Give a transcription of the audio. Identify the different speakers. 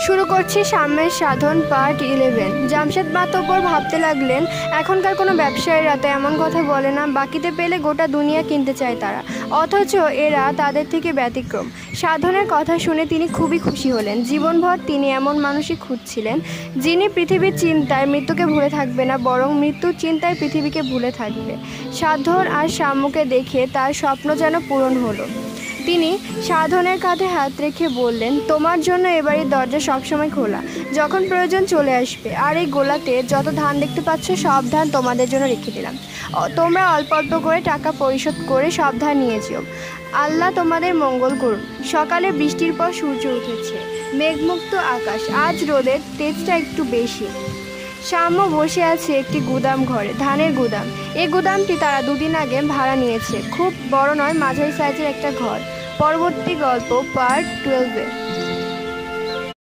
Speaker 1: শুরু করছি সাম্যের সাধন পার্ট 11। জামশেদ মাতব্বর ভাবতে লাগলেন, এখনকার কোনো ব্যবসায়ীরা তো এমন কথা বলে না, বাকিতে পেলে গোটা দুনিয়া কিনতে চায় তারা, অথচ এরা তাদের থেকে ব্যতিক্রম। সাধনের কথা শুনে তিনি খুবই খুশি হলেন। জীবনভর তিনি এমন মানুষই খুঁজছিলেন, যিনি পৃথিবীর চিন্তায় মৃত্যুকে ভুলে থাকবে না, বরং মৃত্যুর চিন্তায় পৃথিবীকে ভুলে থাকবে। সাধন আর সাম্যকে দেখে তার স্বপ্ন যেন পূরণ হলো। তিনি সাধনের কাঁধে হাত রেখে বললেন, তোমার জন্য এবারের দরজা সবসময় খোলা, যখন প্রয়োজন চলে আসবে। আর এই গোলাতে যত ধান দেখতে পাচ্ছ, সব ধান তোমাদের জন্য রেখে দিলাম। তোমরা অল্প অল্প করে টাকা পরিশোধ করে সব ধান নিয়ে যেও। আল্লাহ তোমাদের মঙ্গল করুন। সকালে বৃষ্টির পর সূর্য উঠেছে, মেঘমুক্ত আকাশ, আজ রোদের তেজটা একটু বেশি। সাম্য বসে আছে একটি গুদাম ঘরে, ধানের গুদাম। এই গুদামটি তারা দুদিন আগে ভাড়া নিয়েছে। খুব বড় নয়, মাঝারি সাইজের একটা ঘর। পরবর্তী গল্প পার্ট 12।